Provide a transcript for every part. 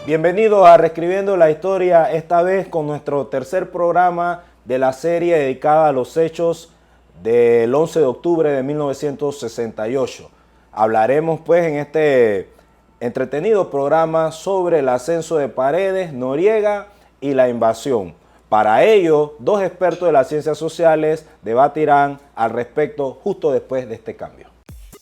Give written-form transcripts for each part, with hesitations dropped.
Bienvenidos a Reescribiendo la Historia, esta vez con nuestro tercer programa de la serie dedicada a los hechos del 11 de octubre de 1968. Hablaremos pues en este entretenido programa sobre el ascenso de Paredes, Noriega y la invasión. Para ello, dos expertos de las ciencias sociales debatirán al respecto justo después de este cambio.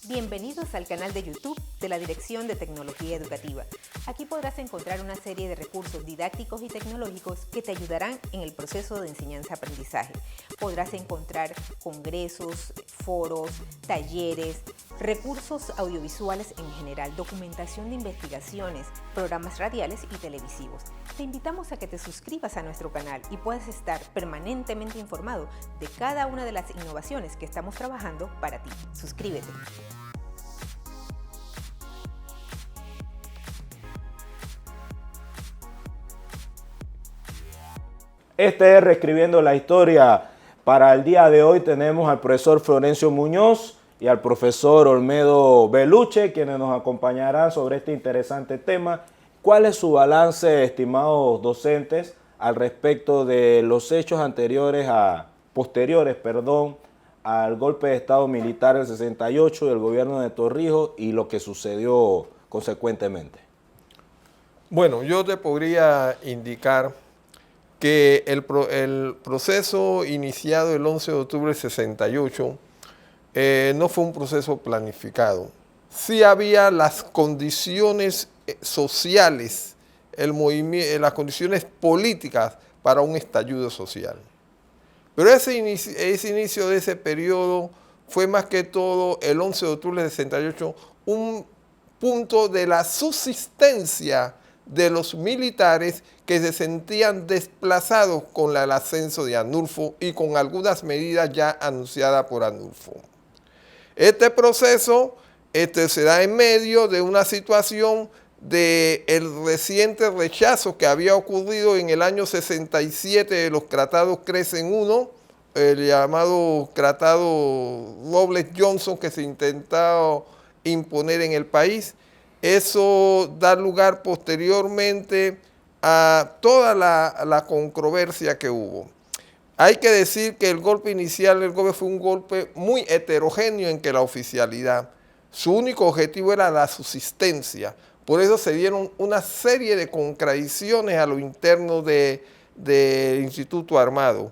Bienvenidos al canal de YouTube de la Dirección de Tecnología Educativa. Aquí podrás encontrar una serie de recursos didácticos y tecnológicos que te ayudarán en el proceso de enseñanza-aprendizaje. Podrás encontrar congresos, foros, talleres, recursos audiovisuales en general, documentación de investigaciones, programas radiales y televisivos. Te invitamos a que te suscribas a nuestro canal y puedas estar permanentemente informado de cada una de las innovaciones que estamos trabajando para ti. Suscríbete. Este es Reescribiendo la Historia. Para el día de hoy tenemos al profesor Florencio Muñoz y al profesor Olmedo Beluche, quienes nos acompañarán sobre este interesante tema. ¿Cuál es su balance, estimados docentes, al respecto de los hechos posteriores al golpe de Estado militar del 68 del gobierno de Torrijos y lo que sucedió consecuentemente? Bueno, yo te podría indicar que el proceso iniciado el 11 de octubre del 68 no fue un proceso planificado. Sí había las condiciones sociales, las condiciones políticas para un estallido social. Pero ese inicio de ese periodo fue más que todo el 11 de octubre del 68 un punto de la subsistencia de los militares que se sentían desplazados con el ascenso de Arnulfo y con algunas medidas ya anunciadas por Arnulfo. Este proceso se da en medio de una situación del reciente rechazo que había ocurrido en el año 67 de los tratados Crescent I, el llamado tratado Robles-Johnson que se intentó imponer en el país. Eso da lugar posteriormente a toda la controversia que hubo. Hay que decir que el golpe inicial del golpe fue un golpe muy heterogéneo en que la oficialidad, su único objetivo era la subsistencia. Por eso se dieron una serie de contradicciones a lo interno del Instituto Armado.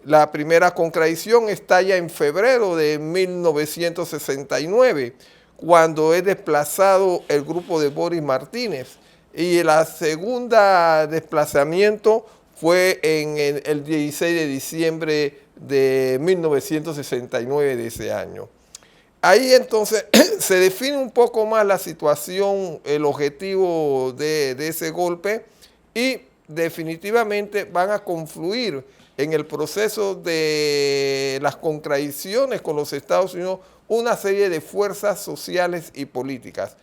La primera contradicción estalla en febrero de 1969, cuando es desplazado el grupo de Boris Martínez. Y la segunda desplazamiento fue en el 16 de diciembre de 1969 de ese año. Ahí entonces se define un poco más la situación, el objetivo de ese golpe y definitivamente van a confluir en el proceso de las contradicciones con los Estados Unidos una serie de fuerzas sociales y políticas.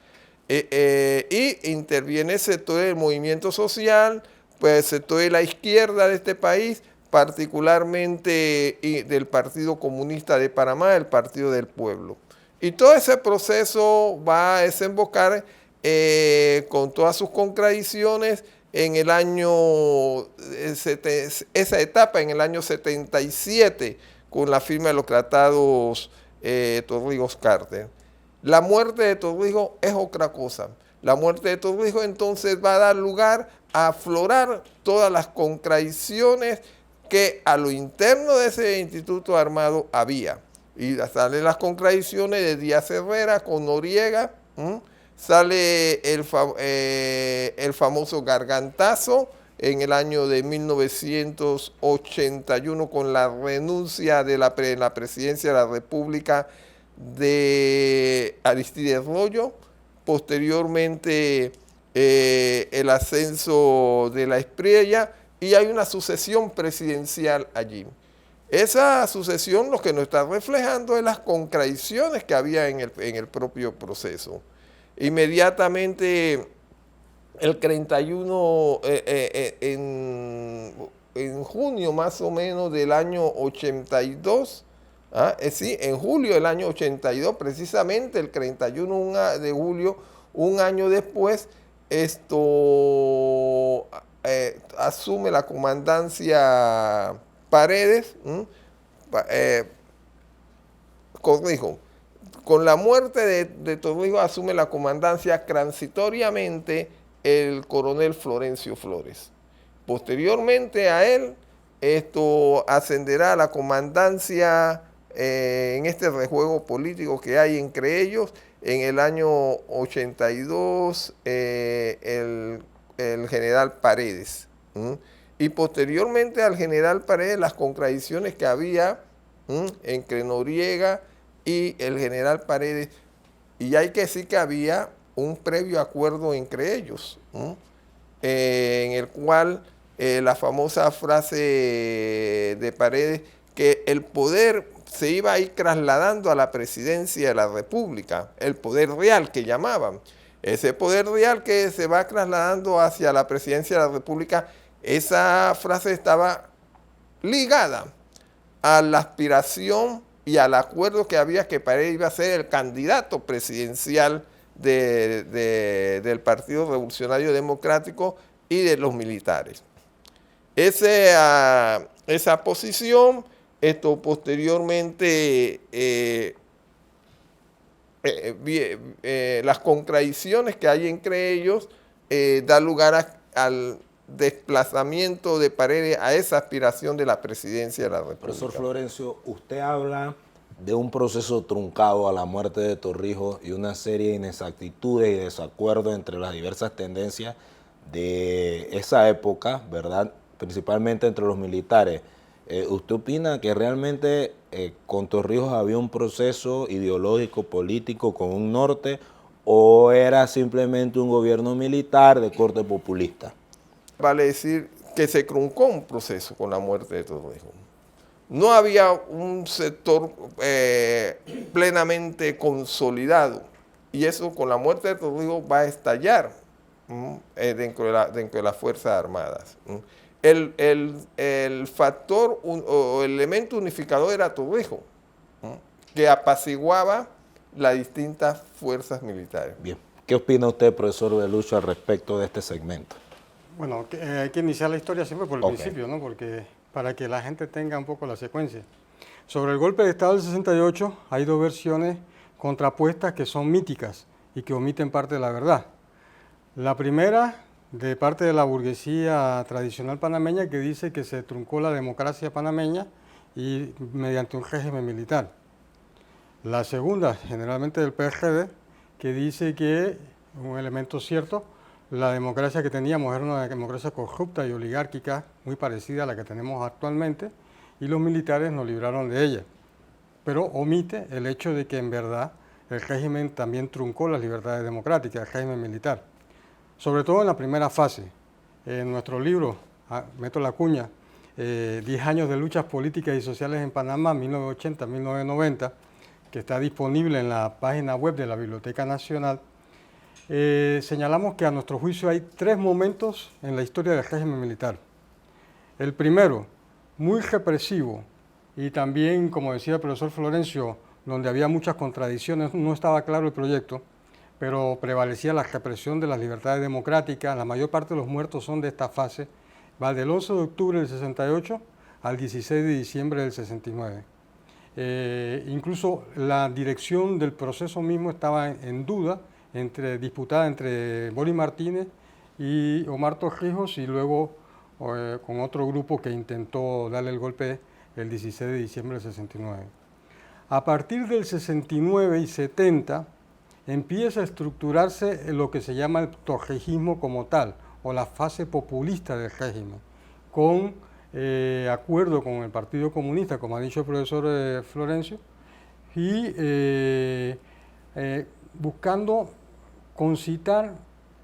Y interviene el sector del movimiento social, pues el sector de la izquierda de este país, particularmente del Partido Comunista de Panamá, el Partido del Pueblo. Y todo ese proceso va a desembocar con todas sus contradicciones en el año, esa etapa en el año 77, con la firma de los tratados Torrijos-Carter. La muerte de Torrijos es otra cosa. La muerte de Torrijos entonces va a dar lugar a aflorar todas las contradicciones que a lo interno de ese Instituto Armado había. Y salen las contradicciones de Díaz Herrera con Noriega, sale el famoso gargantazo en el año de 1981 con la renuncia de la presidencia de la República de Aristides Royo, posteriormente el ascenso de la Espriella y hay una sucesión presidencial allí. Esa sucesión lo que nos está reflejando es las contradicciones que había en el propio proceso. Inmediatamente el 31, en junio más o menos del año 82, sí, en julio del año 82, precisamente el 31 de julio, un año después, asume la comandancia Paredes, corrijo, con la muerte de Torrijos asume la comandancia transitoriamente el coronel Florencio Flores. Posteriormente a él, ascenderá a la comandancia en este rejuego político que hay entre ellos. En el año 82, el general Paredes. Y posteriormente al general Paredes, las contradicciones que había entre Noriega y el general Paredes. Y hay que decir que había un previo acuerdo entre ellos, en el cual la famosa frase de Paredes, que el poder se iba a ir trasladando a la presidencia de la República, el poder real que llamaban. Ese poder real que se va trasladando hacia la presidencia de la República, esa frase estaba ligada a la aspiración y al acuerdo que había que Paredes iba a ser el candidato presidencial del Partido Revolucionario Democrático y de los militares. Esa posición, posteriormente, las contradicciones que hay entre ellos da lugar al desplazamiento de Paredes a esa aspiración de la presidencia de la República. Profesor Florencio, usted habla de un proceso truncado a la muerte de Torrijos y una serie de inexactitudes y desacuerdos entre las diversas tendencias de esa época, ¿verdad? Principalmente entre los militares. ¿Usted opina que realmente con Torrijos había un proceso ideológico, político, con un norte, o era simplemente un gobierno militar de corte populista? Vale decir que se truncó un proceso con la muerte de Torrijos. No había un sector plenamente consolidado, y eso con la muerte de Torrijos va a estallar dentro de las Fuerzas Armadas. El factor o el elemento unificador era Torrijos, que apaciguaba las distintas fuerzas militares. Bien. ¿Qué opina usted, profesor Belucho, al respecto de este segmento? Bueno, hay que iniciar la historia siempre por el principio, ¿no? Porque para que la gente tenga un poco la secuencia. Sobre el golpe de Estado del 68 hay dos versiones contrapuestas que son míticas y que omiten parte de la verdad. La primera, de parte de la burguesía tradicional panameña, que dice que se truncó la democracia panameña y mediante un régimen militar. La segunda, generalmente del PRD, que dice que, un elemento cierto, la democracia que teníamos era una democracia corrupta y oligárquica, muy parecida a la que tenemos actualmente, y los militares nos libraron de ella. Pero omite el hecho de que en verdad el régimen también truncó las libertades democráticas, el régimen militar. Sobre todo en la primera fase. En nuestro libro, meto la cuña, 10 años de luchas políticas y sociales en Panamá, 1980-1990, que está disponible en la página web de la Biblioteca Nacional, señalamos que a nuestro juicio hay tres momentos en la historia del régimen militar. El primero, muy represivo y también, como decía el profesor Florencio, donde había muchas contradicciones, no estaba claro el proyecto, pero prevalecía la represión de las libertades democráticas. La mayor parte de los muertos son de esta fase, va del 11 de octubre del 68 al 16 de diciembre del 69. Incluso la dirección del proceso mismo estaba en duda, disputada entre Bori Martínez y Omar Torrijos, y luego con otro grupo que intentó darle el golpe el 16 de diciembre del 69. A partir del 69 y 70 empieza a estructurarse lo que se llama el torrijismo como tal, o la fase populista del régimen, con acuerdo con el Partido Comunista, como ha dicho el profesor Florencio, y buscando concitar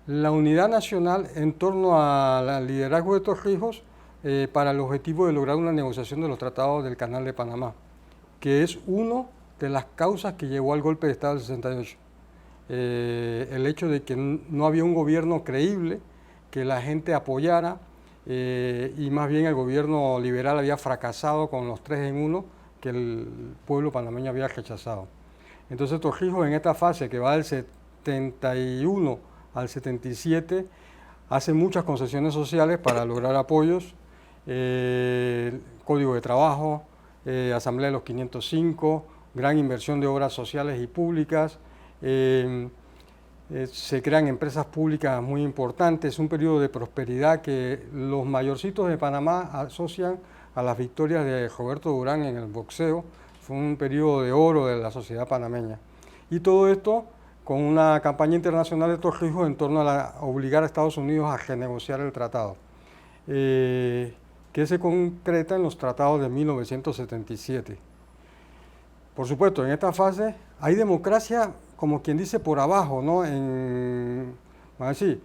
la unidad nacional en torno al liderazgo de Torrijos para el objetivo de lograr una negociación de los tratados del Canal de Panamá, que es una de las causas que llevó al golpe de Estado del 68. El hecho de que no había un gobierno creíble, que la gente apoyara, y más bien el gobierno liberal había fracasado con los 3 en 1 que el pueblo panameño había rechazado. Entonces Torrijos, en esta fase que va del 71 al 77 hace muchas concesiones sociales para lograr apoyos, Código de Trabajo, Asamblea de los 505, gran inversión de obras sociales y públicas, se crean empresas públicas muy importantes, un periodo de prosperidad que los mayorcitos de Panamá asocian a las victorias de Roberto Durán en el boxeo. Fue un periodo de oro de la sociedad panameña. Y todo esto con una campaña internacional de Torrijos en torno a obligar a Estados Unidos a renegociar el tratado, que se concreta en los tratados de 1977. Por supuesto, en esta fase hay democracia, como quien dice, por abajo, ¿no? Vamos a decir,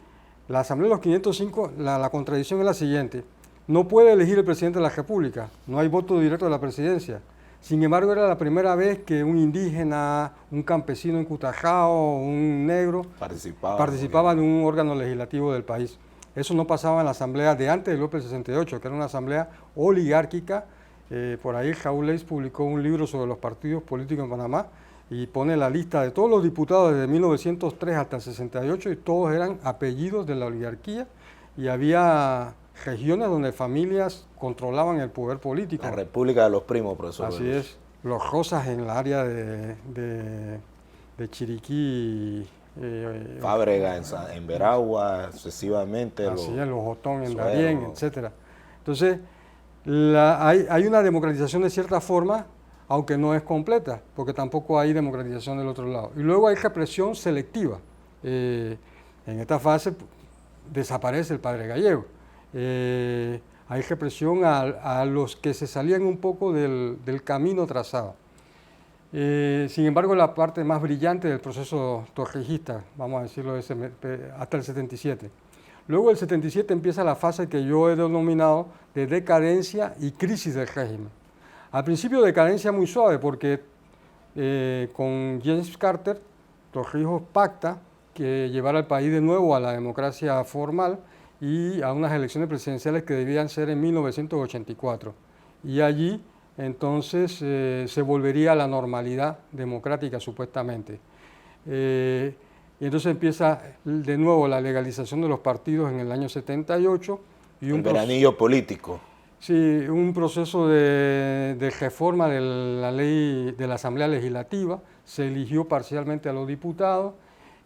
la Asamblea de los 505, la contradicción es la siguiente: no puede elegir el presidente de la República, no hay voto directo de la presidencia. Sin embargo, era la primera vez que un indígena, un campesino en Cutajao, un negro, participaba en un órgano legislativo del país. Eso no pasaba en la asamblea de antes del golpe del 68, que era una asamblea oligárquica. Por ahí Raúl Leis publicó un libro sobre los partidos políticos en Panamá y pone la lista de todos los diputados desde 1903 hasta el 68 y todos eran apellidos de la oligarquía y había regiones donde familias controlaban el poder político. La República de los Primos, profesor. Así es. Los Rosas en el área de Chiriquí. Fábrega en Veragua, sucesivamente. Así es, los Otón en Darién, etc. Entonces, hay una democratización de cierta forma, aunque no es completa, porque tampoco hay democratización del otro lado. Y luego hay represión selectiva. En esta fase desaparece el padre Gallego. Hay represión a los que se salían un poco del camino trazado. Sin embargo, la parte más brillante del proceso torrijista, vamos a decirlo, hasta el 77. Luego del 77 empieza la fase que yo he denominado de decadencia y crisis del régimen. Al principio decadencia muy suave porque con James Carter, Torrijos pacta que llevar al país de nuevo a la democracia formal y a unas elecciones presidenciales que debían ser en 1984. Y allí entonces se volvería a la normalidad democrática supuestamente. Y entonces empieza de nuevo la legalización de los partidos en el año 78. Y el veranillo político. Sí, un proceso de reforma de la ley de la Asamblea Legislativa, se eligió parcialmente a los diputados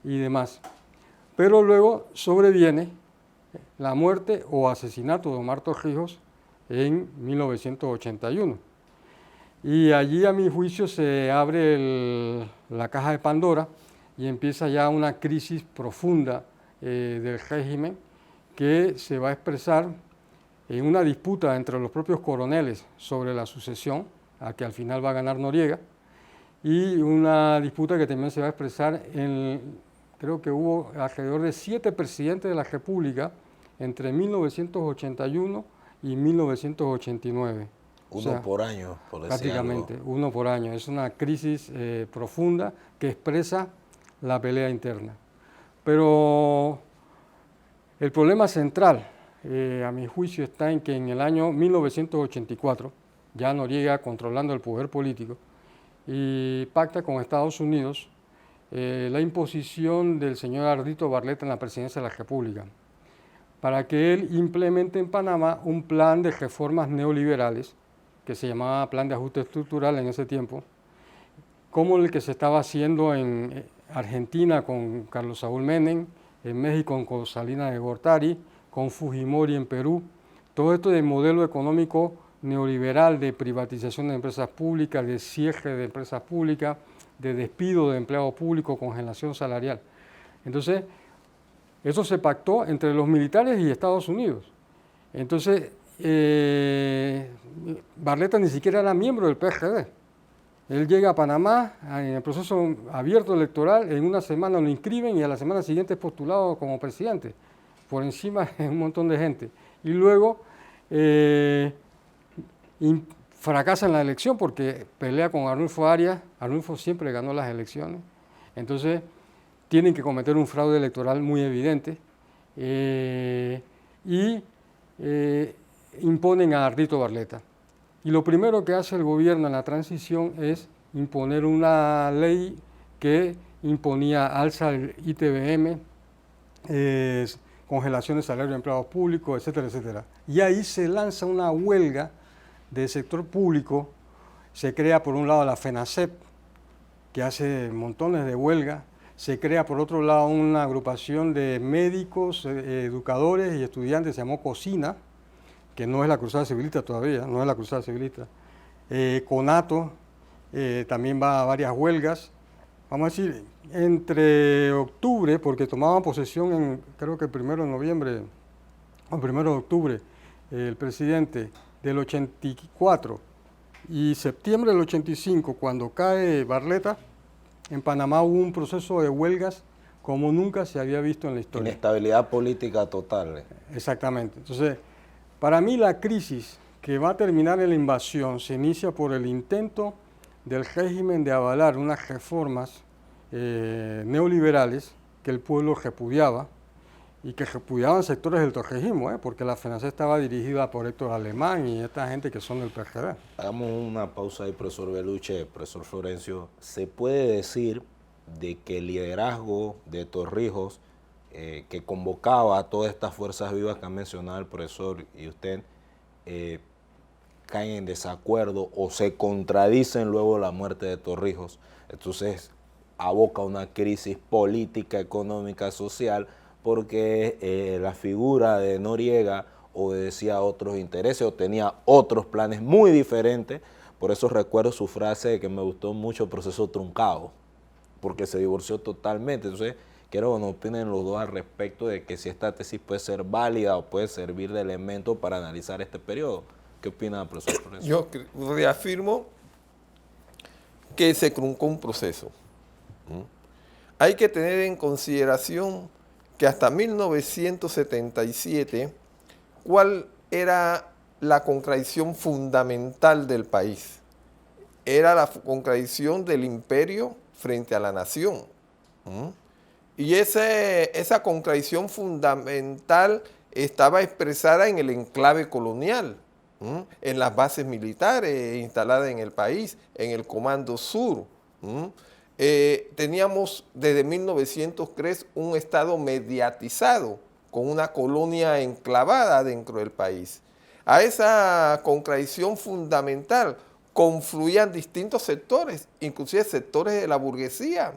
y demás. Pero luego sobreviene la muerte o asesinato de Omar Torrijos en 1981. Y allí, a mi juicio, se abre la caja de Pandora y empieza ya una crisis profunda del régimen que se va a expresar en una disputa entre los propios coroneles sobre la sucesión, a que al final va a ganar Noriega, y una disputa que también se va a expresar creo que hubo alrededor de 7 presidentes de la República entre 1981 y 1989. Uno por año, por decir prácticamente, algo. uno por año. Es una crisis profunda que expresa la pelea interna. Pero el problema central, a mi juicio, está en que en el año 1984, ya Noriega controlando el poder político, y pacta con Estados Unidos la imposición del señor Ardito Barletta en la presidencia de la República, para que él implemente en Panamá un plan de reformas neoliberales, que se llamaba Plan de Ajuste Estructural en ese tiempo, como el que se estaba haciendo en Argentina con Carlos Saúl Menem, en México con Salinas de Gortari, con Fujimori en Perú. Todo esto de modelo económico neoliberal de privatización de empresas públicas, de cierre de empresas públicas, de despido de empleados públicos, congelación salarial. Entonces, eso se pactó entre los militares y Estados Unidos. Entonces, Barletta ni siquiera era miembro del PRD. Él llega a Panamá en el proceso abierto electoral, en una semana lo inscriben y a la semana siguiente es postulado como presidente, por encima de un montón de gente. Y luego fracasa en la elección porque pelea con Arnulfo Arias. Arnulfo siempre ganó las elecciones. Entonces, tienen que cometer un fraude electoral muy evidente y imponen a Ardito Barletta. Y lo primero que hace el gobierno en la transición es imponer una ley que imponía alza del ITBM, congelación de salario de empleados públicos, etcétera, etcétera. Y ahí se lanza una huelga del sector público, se crea por un lado la FENACEP, que hace montones de huelgas, se crea por otro lado una agrupación de médicos, educadores y estudiantes, se llamó COSINA, que no es la Cruzada Civilista todavía, no es la Cruzada Civilista. CONATO también va a varias huelgas. Vamos a decir, entre octubre, porque tomaban posesión creo que el 1 de noviembre, o el 1 de octubre, el presidente del 84 y septiembre del 85, cuando cae Barletta, en Panamá hubo un proceso de huelgas como nunca se había visto en la historia. Inestabilidad política total. Exactamente. Entonces, para mí la crisis que va a terminar en la invasión se inicia por el intento del régimen de avalar unas reformas neoliberales que el pueblo repudiaba y que repudiaban sectores del torrijismo, porque la FENACEP estaba dirigida por Héctor Alemán y esta gente que son del PRD. Hagamos una pausa ahí, profesor Beluche, profesor Florencio. ¿Se puede decir de que el liderazgo de Torrijos, que convocaba a todas estas fuerzas vivas que han mencionado el profesor y usted, caen en desacuerdo o se contradicen luego de la muerte de Torrijos? Entonces aboca una crisis política, económica, social, porque la figura de Noriega obedecía a otros intereses o tenía otros planes muy diferentes. Por eso recuerdo su frase de que me gustó mucho, proceso truncado, porque se divorció totalmente. Entonces quiero que nos opinen los dos al respecto de que si esta tesis puede ser válida o puede servir de elemento para analizar este periodo. ¿Qué opina, profesor Florencio? Yo reafirmo que se truncó un proceso. Hay que tener en consideración que hasta 1977, ¿cuál era la contradicción fundamental del país? Era la contradicción del imperio frente a la nación. Y esa contradicción fundamental estaba expresada en el enclave colonial, en las bases militares instaladas en el país, en el Comando Sur. Teníamos desde 1903 un Estado mediatizado, con una colonia enclavada dentro del país. A esa contradicción fundamental confluían distintos sectores, inclusive sectores de la burguesía,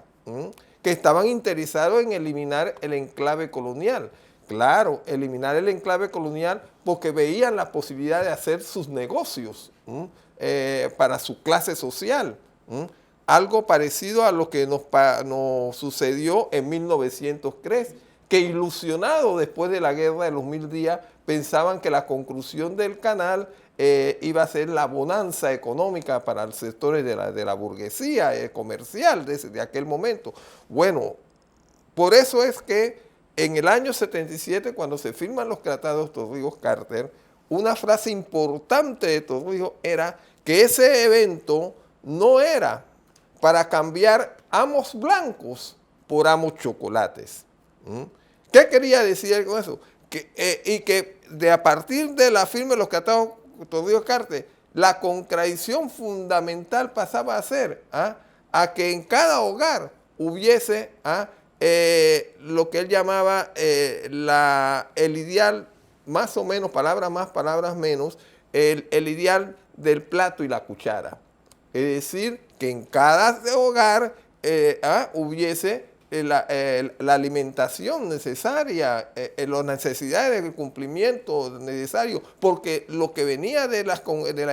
que estaban interesados en eliminar el enclave colonial. Claro, eliminar el enclave colonial porque veían la posibilidad de hacer sus negocios para su clase social. Algo parecido a lo que nos sucedió en 1903, que ilusionados después de la Guerra de los 1000 días, pensaban que la conclusión del canal iba a ser la bonanza económica para los sectores de la burguesía comercial de aquel momento. Bueno, por eso es que en el año 77, cuando se firman los tratados Torrijos-Carter, una frase importante de Torrijos era que ese evento no era para cambiar amos blancos por amos chocolates. ¿Qué quería decir con eso? Y que a partir de la firma de los tratados Torrijos-Carter, la contradicción fundamental pasaba a ser a que en cada hogar hubiese lo que él llamaba el ideal, más o menos, palabras más, palabras menos, el ideal del plato y la cuchara. Es decir, que en cada hogar hubiese la alimentación necesaria, las necesidades de cumplimiento necesario, porque lo que venía de las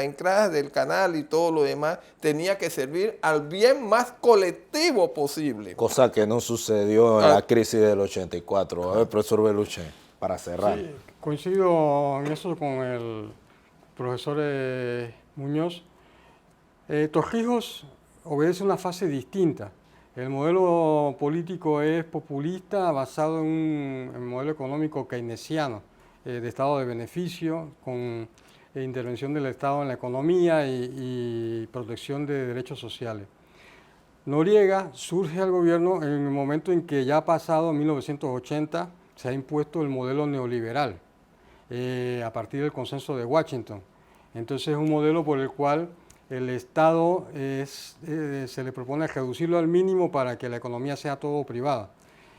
entradas del canal y todo lo demás tenía que servir al bien más colectivo posible. Cosa que no sucedió en la crisis del 84. A ver, profesor Beluche, para cerrar. Sí, coincido en eso con el profesor Muñoz. Torrijos obedece una fase distinta. El modelo político es populista, basado en un modelo económico keynesiano, de estado de beneficio, con intervención del Estado en la economía y protección de derechos sociales. Noriega surge al gobierno en el momento en que ya ha pasado 1980, se ha impuesto el modelo neoliberal, a partir del consenso de Washington. Entonces es un modelo por el cual el Estado se le propone reducirlo al mínimo para que la economía sea todo privada.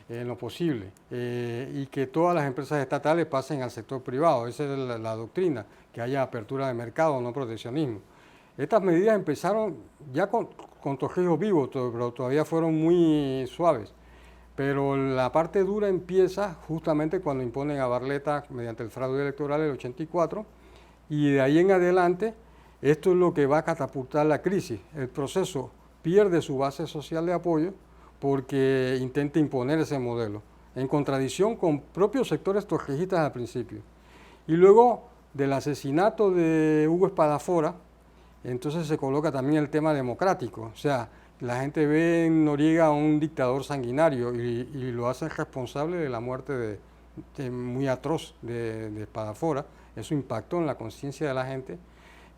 en lo posible, y que todas las empresas estatales pasen al sector privado. Esa es la doctrina, que haya apertura de mercado, no proteccionismo. Estas medidas empezaron ya con Trujillo vivo, pero todavía fueron muy suaves. Pero la parte dura empieza justamente cuando imponen a Barletta mediante el fraude electoral del 84, y de ahí en adelante esto es lo que va a catapultar la crisis. El proceso pierde su base social de apoyo porque intenta imponer ese modelo, en contradicción con propios sectores trujillistas al principio. Y luego del asesinato de Hugo Espadafora, entonces se coloca también el tema democrático. O sea, la gente ve en Noriega a un dictador sanguinario y lo hacen responsable de la muerte muy atroz de Espadafora. Eso impactó en la conciencia de la gente.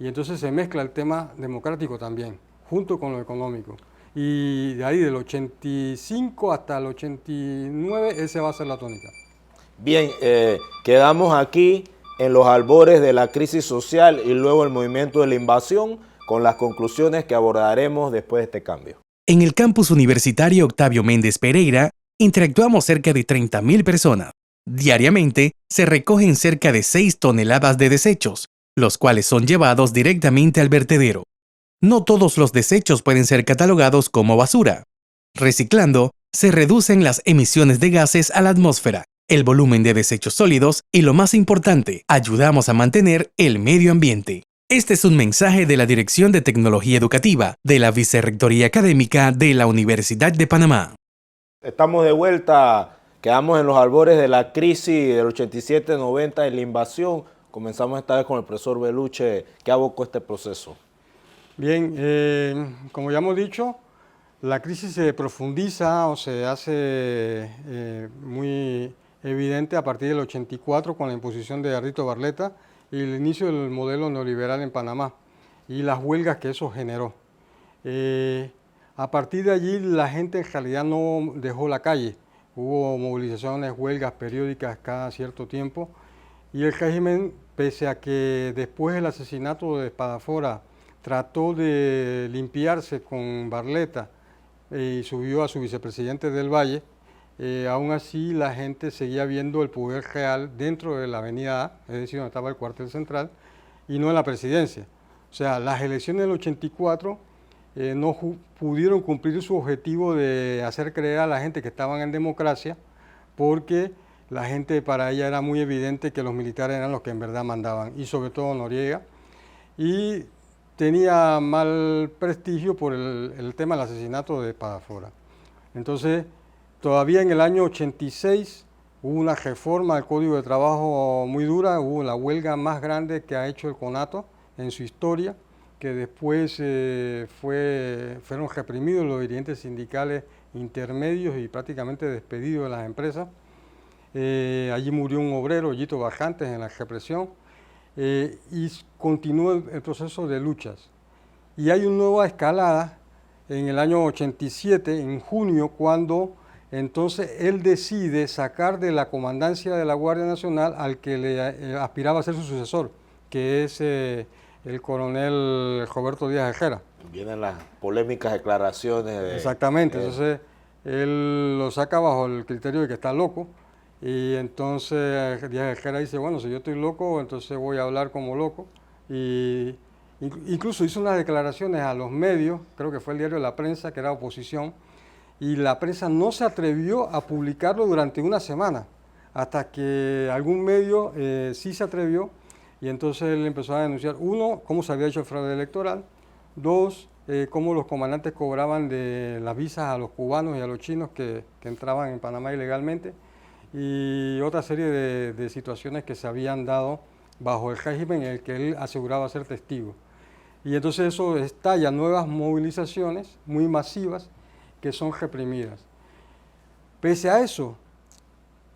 Y entonces se mezcla el tema democrático también, junto con lo económico. Y de ahí, del 85 hasta el 89, esa va a ser la tónica. Bien, quedamos aquí en los albores de la crisis social y luego el movimiento de la invasión, con las conclusiones que abordaremos después de este cambio. En el campus universitario Octavio Méndez Pereira, interactuamos cerca de 30.000 personas. Diariamente se recogen cerca de 6 toneladas de desechos, los cuales son llevados directamente al vertedero. No todos los desechos pueden ser catalogados como basura. Reciclando, se reducen las emisiones de gases a la atmósfera, el volumen de desechos sólidos y, lo más importante, ayudamos a mantener el medio ambiente. Este es un mensaje de la Dirección de Tecnología Educativa de la Vicerrectoría Académica de la Universidad de Panamá. Estamos de vuelta, quedamos en los albores de la crisis del 87-90 y la invasión. Comenzamos esta vez con el profesor Beluche. ¿Qué abocó este proceso? Bien, como ya hemos dicho, la crisis se profundiza o se hace muy evidente a partir del 84 con la imposición de Ardito Barletta y el inicio del modelo neoliberal en Panamá y las huelgas que eso generó. A partir de allí la gente en realidad no dejó la calle, hubo movilizaciones, huelgas periódicas cada cierto tiempo, y el régimen, pese a que después del asesinato de Espadafora trató de limpiarse con Barletta y subió a su vicepresidente del Valle, aún así la gente seguía viendo el poder real dentro de la avenida A, es decir, donde estaba el cuartel central, y no en la presidencia. O sea, las elecciones del 84 no pudieron cumplir su objetivo de hacer creer a la gente que estaban en democracia, porque la gente, para ella era muy evidente que los militares eran los que en verdad mandaban, y sobre todo Noriega, y tenía mal prestigio por el tema del asesinato de Espadafora. Entonces, todavía en el año 86 hubo una reforma al Código de Trabajo muy dura, hubo la huelga más grande que ha hecho el CONATO en su historia, que después fueron reprimidos los dirigentes sindicales intermedios y prácticamente despedidos de las empresas. Allí murió un obrero, Yito Bajantes, en la represión, y continuó el proceso de luchas. Y hay una nueva escalada en el año 87, en junio, cuando entonces él decide sacar de la comandancia de la Guardia Nacional al que le aspiraba a ser su sucesor, que es el coronel Roberto Díaz Ejera. Vienen las polémicas declaraciones. Exactamente, entonces él lo saca bajo el criterio de que está loco, y entonces Díaz Ejera dice, bueno, si yo estoy loco, entonces voy a hablar como loco, y incluso hizo unas declaraciones a los medios, creo que fue el diario La Prensa, que era oposición, y la prensa no se atrevió a publicarlo durante una semana, hasta que algún medio sí se atrevió, y entonces él empezó a denunciar, uno, cómo se había hecho el fraude electoral, dos, cómo los comandantes cobraban de las visas a los cubanos y a los chinos que entraban en Panamá ilegalmente, y otra serie de situaciones que se habían dado bajo el régimen en el que él aseguraba ser testigo. Y entonces eso estalla nuevas movilizaciones muy masivas que son reprimidas. Pese a eso,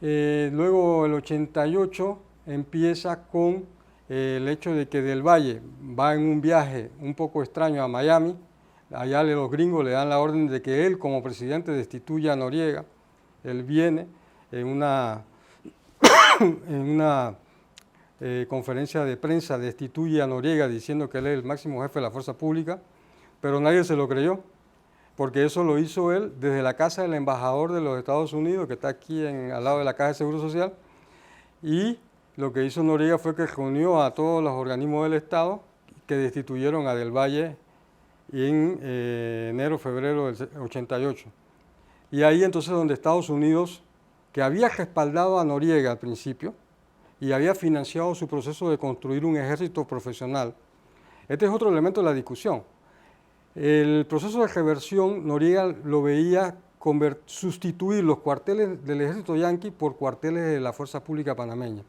luego el 88 empieza con el hecho de que Del Valle va en un viaje un poco extraño a Miami. Allá los gringos le dan la orden de que él como presidente destituya a Noriega. Él viene en una conferencia de prensa, destituye a Noriega diciendo que él es el máximo jefe de la fuerza pública, pero nadie se lo creyó. porque eso lo hizo él desde la casa del embajador de los Estados Unidos, que está aquí al lado de la Caja de Seguro Social, y lo que hizo Noriega fue que reunió a todos los organismos del Estado que destituyeron a Del Valle en enero, febrero del 88. Y ahí entonces donde Estados Unidos, que había respaldado a Noriega al principio y había financiado su proceso de construir un ejército profesional. Este es otro elemento de la discusión. El proceso de reversión, Noriega lo veía sustituir los cuarteles del ejército yanqui por cuarteles de la Fuerza Pública Panameña,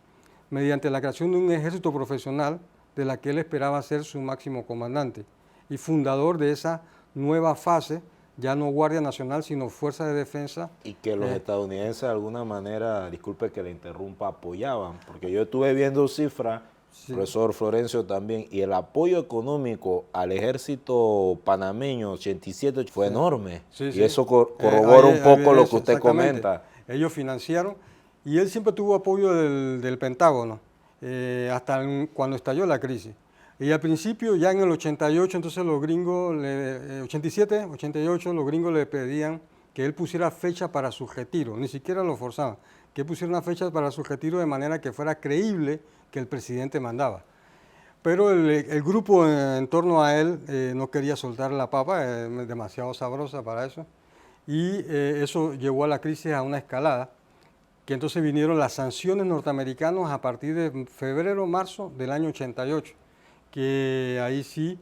mediante la creación de un ejército profesional de la que él esperaba ser su máximo comandante y fundador de esa nueva fase, ya no Guardia Nacional, sino Fuerza de Defensa. Y que los estadounidenses de alguna manera, disculpe que le interrumpa, apoyaban, porque yo estuve viendo cifras, sí, profesor Florencio también, y el apoyo económico al ejército panameño 87 fue enorme, sí, y sí, eso corrobora un poco lo que usted comenta. Ellos financiaron, y él siempre tuvo apoyo del Pentágono, hasta cuando estalló la crisis. Y al principio, ya en el 88, entonces los gringos, 87, 88, los gringos le pedían que él pusiera fecha para su retiro, ni siquiera lo forzaban, que él pusiera una fecha para su retiro de manera que fuera creíble que el presidente mandaba. Pero el grupo en torno a él no quería soltar la papa, demasiado sabrosa para eso, y eso llevó a la crisis a una escalada, que entonces vinieron las sanciones norteamericanas a partir de febrero, marzo del año 88, que ahí sí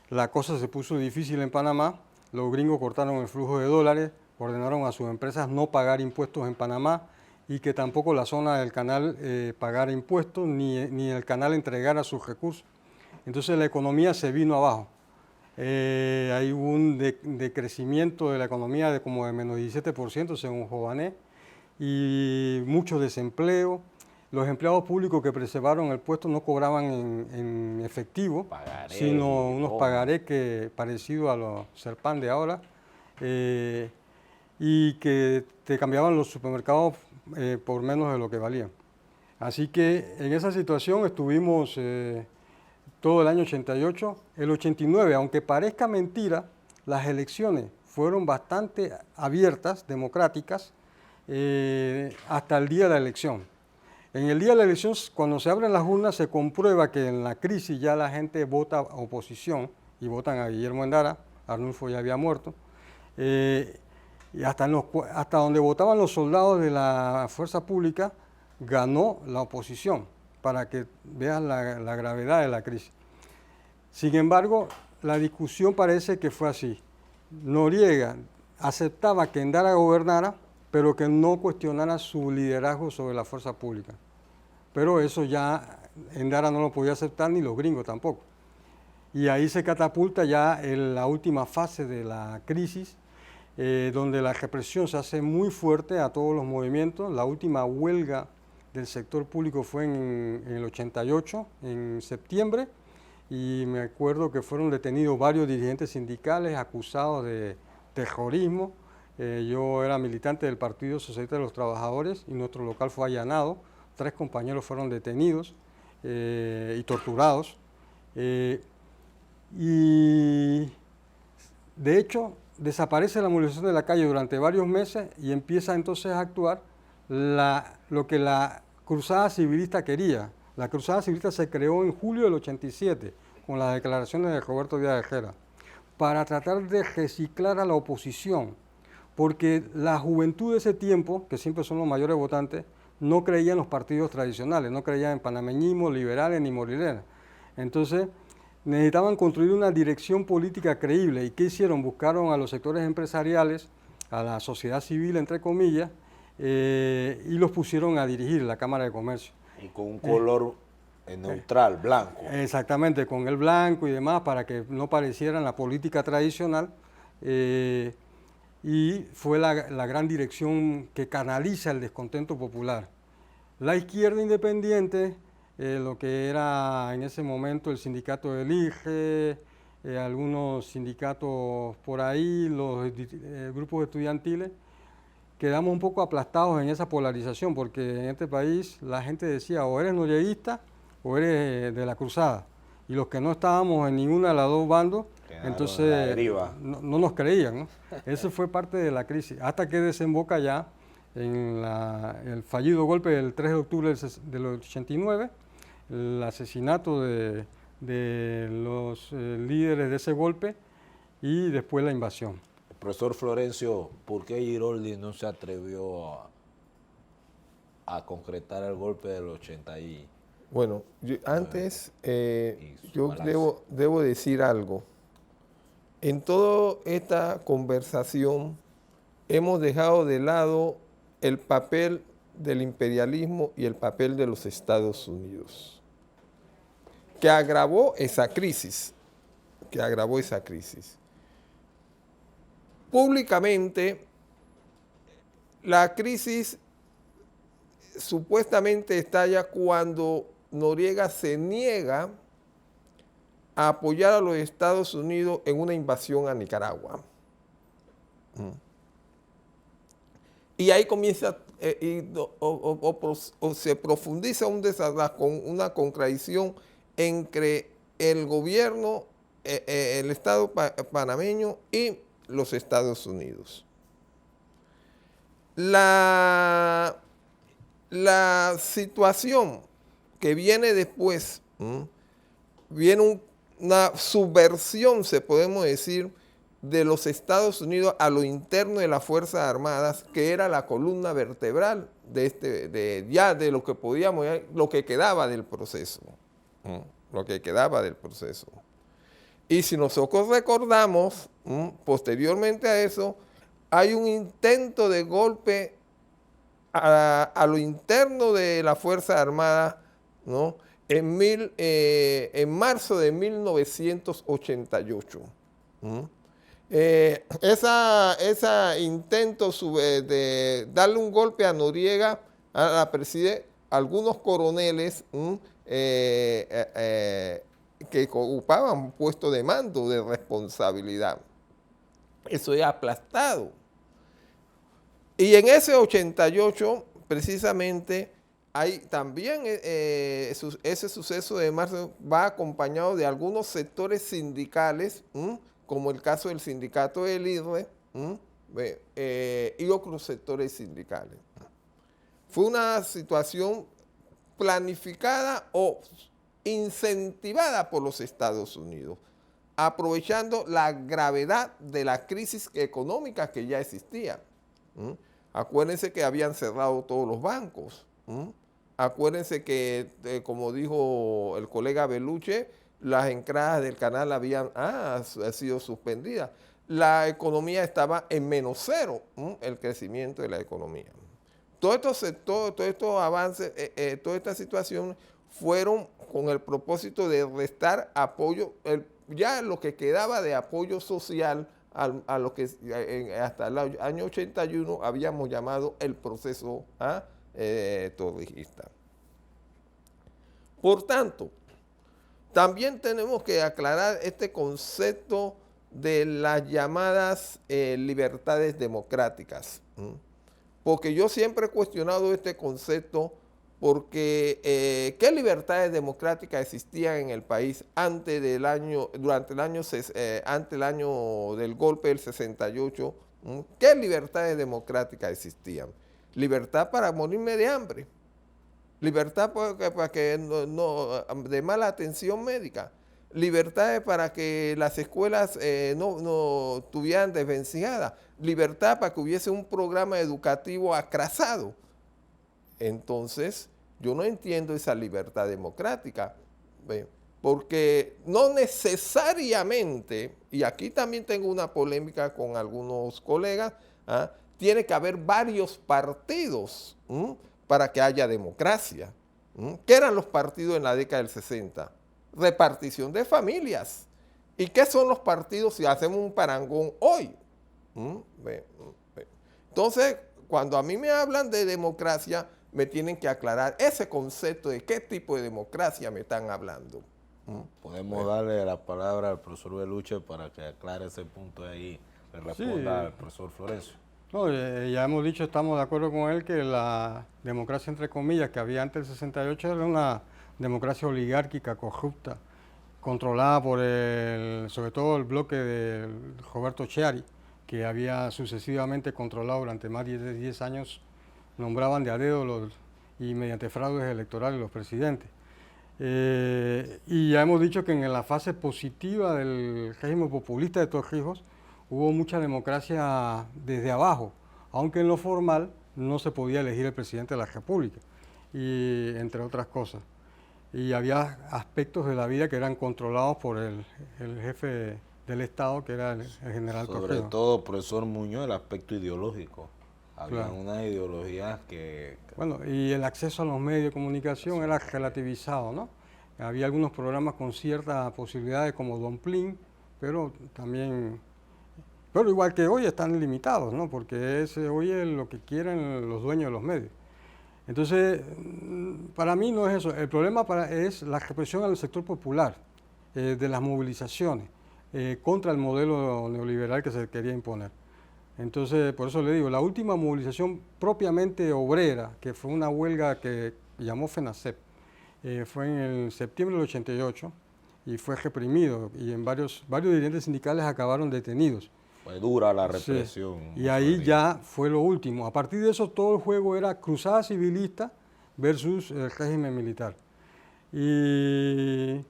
la cosa se puso difícil en Panamá. Los gringos cortaron el flujo de dólares, ordenaron a sus empresas no pagar impuestos en Panamá y que tampoco la zona del canal pagara impuestos ni el canal entregara sus recursos. Entonces la economía se vino abajo. Hay un decrecimiento de la economía de como de menos 17% según Jované, y mucho desempleo. Los empleados públicos que preservaron el puesto no cobraban en efectivo, sino unos pagarés parecidos a los Serpan de ahora, y que te cambiaban los supermercados por menos de lo que valían. Así que en esa situación estuvimos todo el año 88. El 89, aunque parezca mentira, las elecciones fueron bastante abiertas, democráticas, hasta el día de la elección. En el día de la elección, cuando se abren las urnas, se comprueba que en la crisis ya la gente vota oposición y votan a Guillermo Endara. Arnulfo ya había muerto. Y hasta donde votaban los soldados de la fuerza pública, ganó la oposición, para que vean la gravedad de la crisis. Sin embargo, la discusión parece que fue así. Noriega aceptaba que Endara gobernara, pero que no cuestionara su liderazgo sobre la fuerza pública. Pero eso ya Endara no lo podía aceptar, ni los gringos tampoco. Y ahí se catapulta ya en la última fase de la crisis, donde la represión se hace muy fuerte a todos los movimientos. La última huelga del sector público fue en el 88, en septiembre, y me acuerdo que fueron detenidos varios dirigentes sindicales acusados de terrorismo. Yo era militante del Partido Socialista de los Trabajadores y nuestro local fue allanado. 3 compañeros fueron detenidos y torturados. Y de hecho desaparece la movilización de la calle durante varios meses y empieza entonces a actuar lo que la Cruzada Civilista quería. La Cruzada Civilista se creó en julio del 87 con las declaraciones de Roberto Díaz de Gera para tratar de reciclar a la oposición, porque la juventud de ese tiempo, que siempre son los mayores votantes, no creía en los partidos tradicionales, no creía en panameñismo, liberales ni morileras. Entonces necesitaban construir una dirección política creíble. ¿Y qué hicieron? Buscaron a los sectores empresariales, a la sociedad civil, entre comillas, y los pusieron a dirigir la Cámara de Comercio. Y con un color neutral, blanco. Exactamente, con el blanco y demás, para que no parecieran la política tradicional. Y fue la gran dirección que canaliza el descontento popular. La izquierda independiente, lo que era en ese momento el sindicato del IGE, algunos sindicatos por ahí, los grupos estudiantiles, quedamos un poco aplastados en esa polarización, porque en este país la gente decía o eres norieguista o eres de la cruzada. Y los que no estábamos en ninguna de las dos bandos, Quedaron en la Entonces deriva. no nos creían, ¿no? Eso fue parte de la crisis, hasta que desemboca ya en el fallido golpe del 3 de octubre del 89, el asesinato de los líderes de ese golpe y después la invasión. Profesor Florencio, ¿por qué Giroldi no se atrevió a concretar el golpe del 80 y...? Bueno, antes yo balance. debo decir algo. En toda esta conversación hemos dejado de lado el papel del imperialismo y el papel de los Estados Unidos, que agravó esa crisis, Públicamente, la crisis supuestamente estalla cuando Noriega se niega a apoyar a los Estados Unidos en una invasión a Nicaragua. Y ahí comienza, o se profundiza una contradicción entre el gobierno, el Estado panameño y los Estados Unidos. La situación que viene después, viene una subversión, se podemos decir, de los Estados Unidos a lo interno de las Fuerzas Armadas, que era la columna vertebral de lo que podíamos, lo que quedaba del proceso. Y si nosotros recordamos, posteriormente a eso, hay un intento de golpe a lo interno de la Fuerza Armada, ¿no? En marzo de 1988. Ese intento de darle un golpe a Noriega la preside algunos coroneles que ocupaban puestos de mando, de responsabilidad. Eso es aplastado. Y en ese 88, precisamente, hay también ese suceso de marzo va acompañado de algunos sectores sindicales, como el caso del sindicato del IRRE, y otros sectores sindicales. Fue una situación planificada o incentivada por los Estados Unidos, aprovechando la gravedad de la crisis económica que ya existía. Acuérdense que habían cerrado todos los bancos. Acuérdense que, como dijo el colega Beluche, las entradas del canal habían sido suspendidas. La economía estaba en -0, el crecimiento de la economía. Todos estos avances, toda esta situación fueron con el propósito de restar apoyo, ya lo que quedaba de apoyo social a lo que hasta el año 81 habíamos llamado el proceso torrijista. Por tanto, también tenemos que aclarar este concepto de las llamadas libertades democráticas, porque yo siempre he cuestionado este concepto porque ¿qué libertades democráticas existían en el país antes del año del golpe del 68? ¿Qué libertades democráticas existían? Libertad para morirme de hambre, libertad para que de mala atención médica, libertad para que las escuelas no estuvieran desvencijadas, libertad para que hubiese un programa educativo acrazado. Entonces, yo no entiendo esa libertad democrática, porque no necesariamente, y aquí también tengo una polémica con algunos colegas, tiene que haber varios partidos para que haya democracia. ¿Qué eran los partidos en la década del 60? Repartición de familias. ¿Y qué son los partidos si hacemos un parangón hoy? Entonces, cuando a mí me hablan de democracia, me tienen que aclarar ese concepto de qué tipo de democracia me están hablando. Podemos darle la palabra al profesor Beluche para que aclare ese punto ahí, le responda al profesor Florencio. No, ya hemos dicho, estamos de acuerdo con él que la democracia, entre comillas, que había antes del 68 era una democracia oligárquica, corrupta, controlada por sobre todo el bloque de Roberto Chiari, que había sucesivamente controlado durante más de 10 años, nombraban de a dedo y mediante fraudes electorales los presidentes. Y ya hemos dicho que en la fase positiva del régimen populista de Torrijos hubo mucha democracia desde abajo, aunque en lo formal no se podía elegir el presidente de la República, y entre otras cosas. Y había aspectos de la vida que eran controlados por el jefe del Estado, que era el general Sobre Torrijos. todo, profesor Muñoz, el aspecto ideológico. Había Claro. unas ideologías que... Bueno, y el acceso a los medios de comunicación era relativizado, ¿no? Había algunos programas con ciertas posibilidades como Don Plin, pero también, pero igual que hoy están limitados, ¿no? Porque hoy es lo que quieren los dueños de los medios. Entonces, para mí no es eso. El problema es la represión al sector popular, de las movilizaciones contra el modelo neoliberal que se quería imponer. Entonces, por eso le digo, la última movilización propiamente obrera, que fue una huelga que llamó FENACEP, fue en el septiembre del 88 y fue reprimido, y en varios dirigentes sindicales acabaron detenidos. Fue dura la represión. Sí. Y ahí ya fue lo último. A partir de eso todo el juego era cruzada civilista versus el régimen militar. Y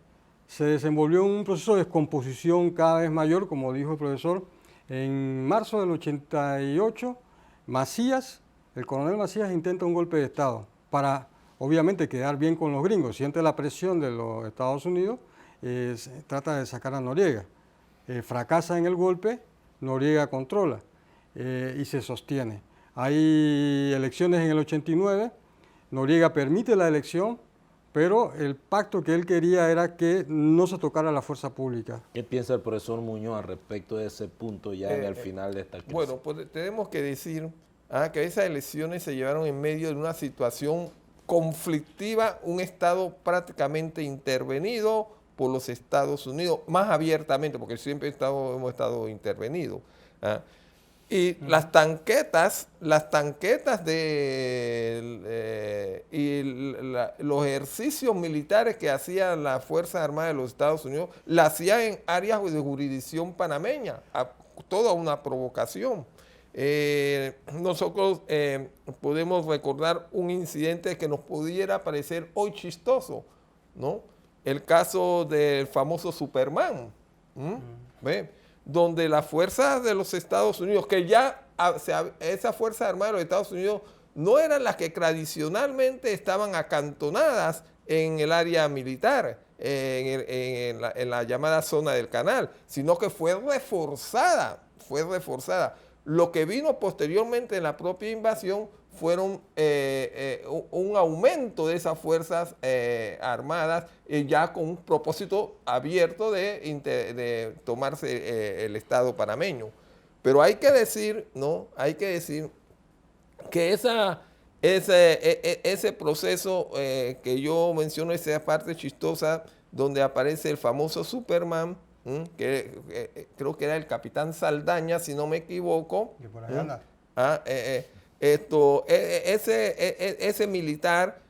se desenvolvió un proceso de descomposición cada vez mayor, como dijo el profesor. En marzo del 88, el coronel Macías intenta un golpe de Estado para, obviamente, quedar bien con los gringos. Siente la presión de los Estados Unidos, trata de sacar a Noriega. Fracasa en el golpe, Noriega controla y se sostiene. Hay elecciones en el 89, Noriega permite la elección, pero el pacto que él quería era que no se tocara la fuerza pública. ¿Qué piensa el profesor Muñoz al respecto de ese punto ya en el final de esta crisis? Bueno, pues tenemos que decir que esas elecciones se llevaron en medio de una situación conflictiva, un Estado prácticamente intervenido por los Estados Unidos, más abiertamente, porque siempre hemos estado intervenidos. Y las tanquetas los ejercicios militares que hacían las Fuerzas Armadas de los Estados Unidos, la hacían en áreas de jurisdicción panameña, toda una provocación. Nosotros podemos recordar un incidente que nos pudiera parecer hoy chistoso, ¿no? El caso del famoso Superman, ¿ve? Donde las fuerzas de los Estados Unidos, que ya esas Fuerzas Armadas de los Estados Unidos no eran las que tradicionalmente estaban acantonadas en el área militar, en la llamada zona del canal, sino que fue reforzada. Lo que vino posteriormente en la propia invasión fueron un aumento de esas fuerzas armadas ya con un propósito abierto de tomarse el Estado panameño. Pero hay que decir, ¿no? Hay que decir que ese proceso que yo menciono, esa parte chistosa donde aparece el famoso Superman, que creo que era el capitán Saldaña, si no me equivoco. Que por allá anda. Ese militar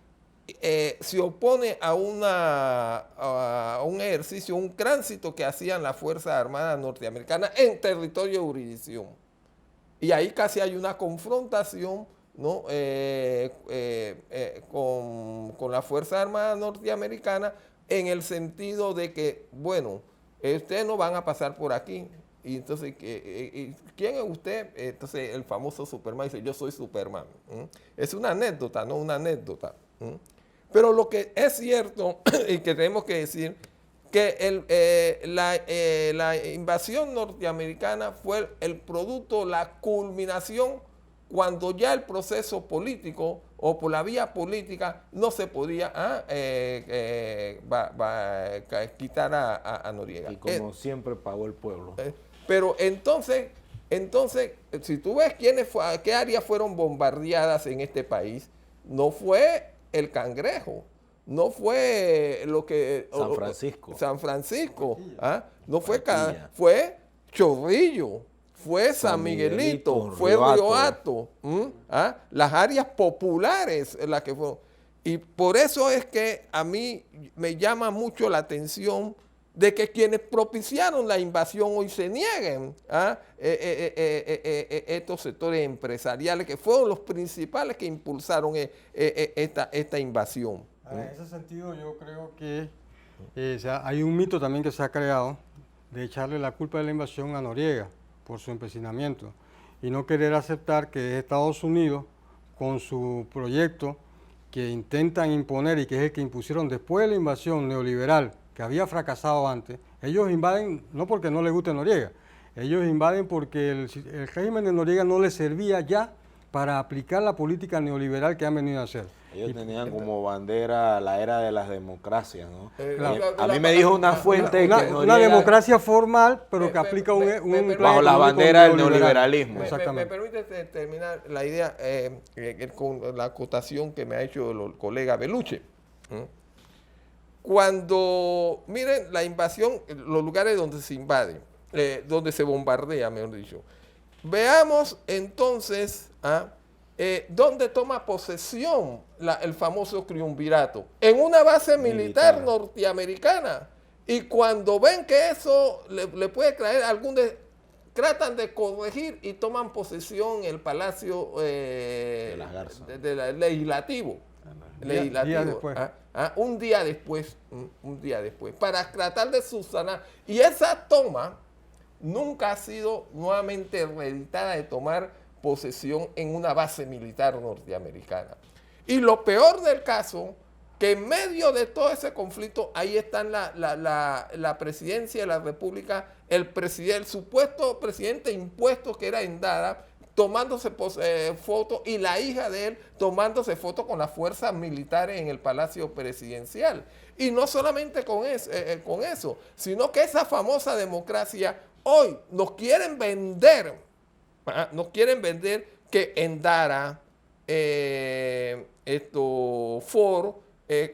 se opone a un ejercicio, un tránsito que hacían las Fuerzas Armadas norteamericanas en territorio de jurisdicción. Y ahí casi hay una confrontación, ¿no? Con las Fuerzas Armadas norteamericanas, en el sentido de que, bueno, ustedes no van a pasar por aquí. Y entonces, ¿quién es usted? Entonces el famoso Superman dice, yo soy Superman. Es una anécdota, ¿no? Una anécdota. Pero lo que es cierto y que tenemos que decir, que la invasión norteamericana fue el producto, la culminación, cuando ya el proceso político o por la vía política no se podía quitar a Noriega. Y como siempre pagó el pueblo. Pero entonces, si tú ves qué áreas fueron bombardeadas en este país, no fue el Cangrejo, no fue San Francisco, no fue fue Chorrillo, fue San Miguelito, fue Río Hato, las áreas populares las que fueron. Y por eso es que a mí me llama mucho la atención de que quienes propiciaron la invasión hoy se nieguen a estos sectores empresariales que fueron los principales que impulsaron esta invasión. En ese sentido yo creo que hay un mito también que se ha creado de echarle la culpa de la invasión a Noriega por su empecinamiento y no querer aceptar que Estados Unidos, con su proyecto que intentan imponer y que es el que impusieron después de la invasión neoliberal, que había fracasado antes, ellos invaden no porque no les guste Noriega, ellos invaden porque el régimen de Noriega no les servía ya para aplicar la política neoliberal que han venido a hacer. Ellos tenían como bandera la era de las democracias, ¿no? Claro. A mí me dijo una fuente que una democracia formal, pero que aplica un bajo la bandera del neoliberalismo. Me permite terminar la idea con la acotación que me ha hecho el colega Beluche. Cuando miren la invasión, los lugares donde se invade, donde se bombardea, mejor dicho. Veamos entonces dónde toma posesión el famoso triunvirato. En una base militar norteamericana. Y cuando ven que eso le puede traer tratan de corregir y toman posesión el Palacio de las Garzas. Legislativo. Un día después, para tratar de subsanar. Y esa toma nunca ha sido nuevamente reeditada de tomar posesión en una base militar norteamericana. Y lo peor del caso, que en medio de todo ese conflicto, ahí están la presidencia de la República, el supuesto presidente impuesto que era Endara, tomándose fotos, y la hija de él tomándose fotos con las fuerzas militares en el Palacio Presidencial. Y no solamente con eso, sino que esa famosa democracia hoy nos quieren vender que Endara, Ford,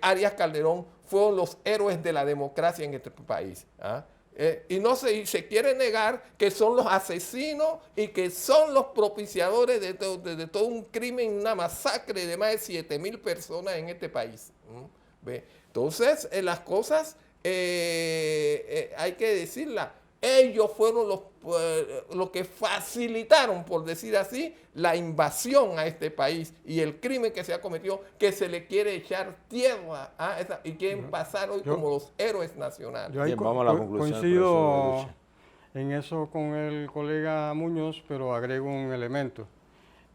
Arias Calderón fueron los héroes de la democracia en este país. Y no se quiere negar que son los asesinos y que son los propiciadores de todo un crimen, una masacre de más de 7,000 personas en este país. ¿Ve? Entonces, las cosas hay que decirlas. Ellos fueron los que facilitaron, por decir así, la invasión a este país y el crimen que se ha cometido, que se le quiere echar tierra y quieren pasar hoy como los héroes nacionales. Yo ahí vamos a la conclusión, coincido en eso con el colega Muñoz, pero agrego un elemento.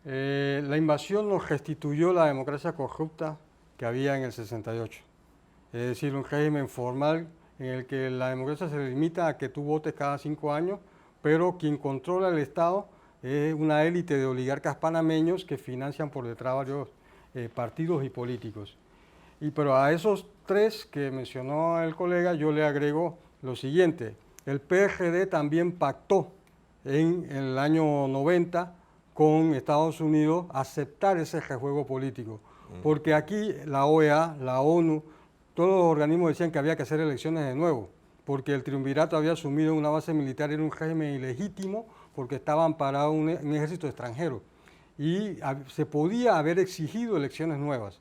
La invasión nos restituyó la democracia corrupta que había en el 68. Es decir, un régimen formal en el que la democracia se limita a que tú votes cada 5 años, pero quien controla el Estado es una élite de oligarcas panameños que financian por detrás varios partidos y políticos. Pero a esos 3 que mencionó el colega, yo le agrego lo siguiente. El PRD también pactó en el año 90 con Estados Unidos aceptar ese rejuego político, porque aquí la OEA, la ONU, todos los organismos decían que había que hacer elecciones de nuevo, porque el triunvirato había asumido una base militar, era un régimen ilegítimo, porque estaba amparado un ejército extranjero. Y se podía haber exigido elecciones nuevas,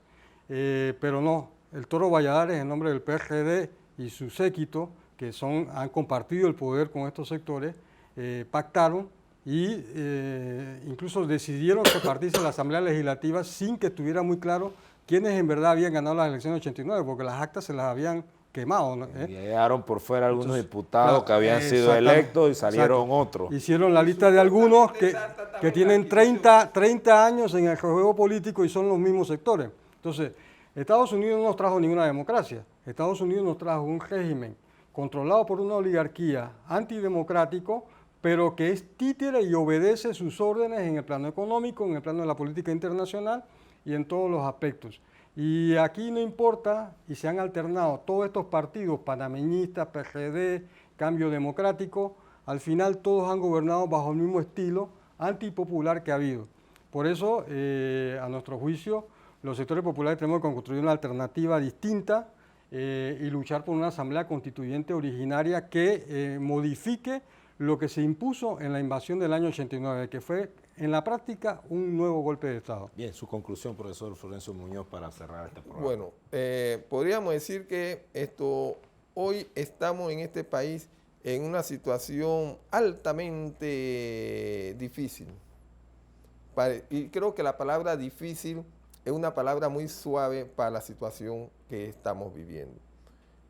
pero no. El Toro Valladares, en nombre del PRD y su séquito, que han compartido el poder con estos sectores, pactaron y incluso decidieron repartirse la Asamblea Legislativa sin que estuviera muy claro quiénes en verdad habían ganado las elecciones de 89, porque las actas se las habían quemado, ¿no? Y llegaron por fuera algunos diputados que habían sido electos y salieron otros. Hicieron la lista de algunos que tienen 30 años en el juego político y son los mismos sectores. Entonces, Estados Unidos no nos trajo ninguna democracia. Estados Unidos nos trajo un régimen controlado por una oligarquía antidemocrático, pero que es títere y obedece sus órdenes en el plano económico, en el plano de la política internacional y en todos los aspectos. Y aquí no importa, y se han alternado todos estos partidos, panameñistas, PRD, Cambio Democrático, al final todos han gobernado bajo el mismo estilo antipopular que ha habido. Por eso, a nuestro juicio, los sectores populares tenemos que construir una alternativa distinta y luchar por una asamblea constituyente originaria que modifique lo que se impuso en la invasión del año 89, que fue en la práctica un nuevo golpe de Estado. Bien, su conclusión, profesor Florencio Muñoz, para cerrar este programa. Bueno, podríamos decir que hoy estamos en este país en una situación altamente difícil. Y creo que la palabra difícil es una palabra muy suave para la situación que estamos viviendo.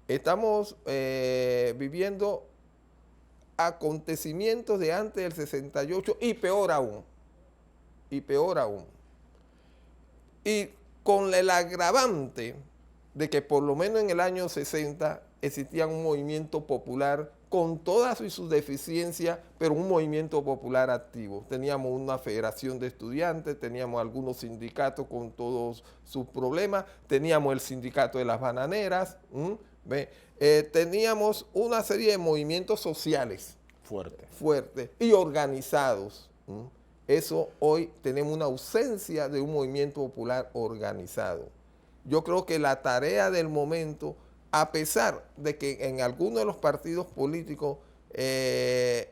Estamos viviendo acontecimientos de antes del 68 y peor aún. Y peor aún. Y con el agravante de que por lo menos en el año 60 existía un movimiento popular con todas sus deficiencias, pero un movimiento popular activo. Teníamos una federación de estudiantes, teníamos algunos sindicatos con todos sus problemas, teníamos el sindicato de las bananeras, teníamos una serie de movimientos sociales fuertes y organizados. Eso hoy tenemos una ausencia de un movimiento popular organizado. Yo creo que la tarea del momento, a pesar de que en algunos de los partidos políticos, el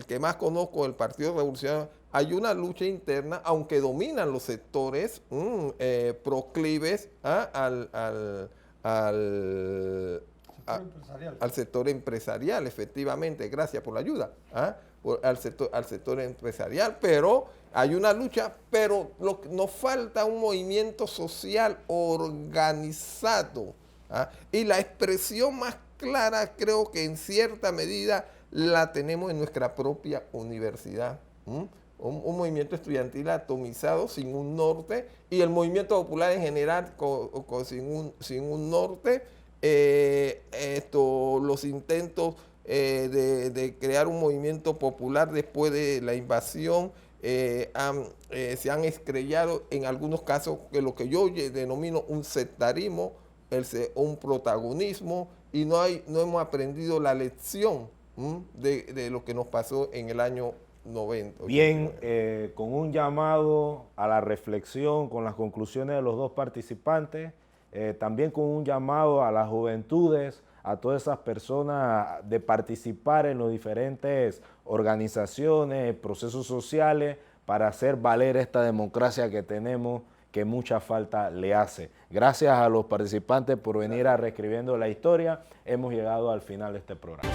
que más conozco, el Partido Revolucionario, hay una lucha interna, aunque dominan los sectores proclives al sector empresarial, efectivamente, gracias por la ayuda, al sector empresarial, pero hay una lucha, pero nos falta un movimiento social organizado, y la expresión más clara creo que en cierta medida la tenemos en nuestra propia universidad. Un movimiento estudiantil atomizado, sin un norte, y el movimiento popular en general sin un norte. Los intentos de crear un movimiento popular después de la invasión se han estrellado en algunos casos que lo que yo denomino un sectarismo, un protagonismo, y no hemos aprendido la lección de lo que nos pasó en el año 90. Bien, con un llamado a la reflexión con las conclusiones de los dos participantes, también con un llamado a las juventudes, a todas esas personas de participar en las diferentes organizaciones, procesos sociales, para hacer valer esta democracia que tenemos, que mucha falta le hace. Gracias a los participantes por venir a Reescribiendo la Historia. Hemos llegado al final de este programa.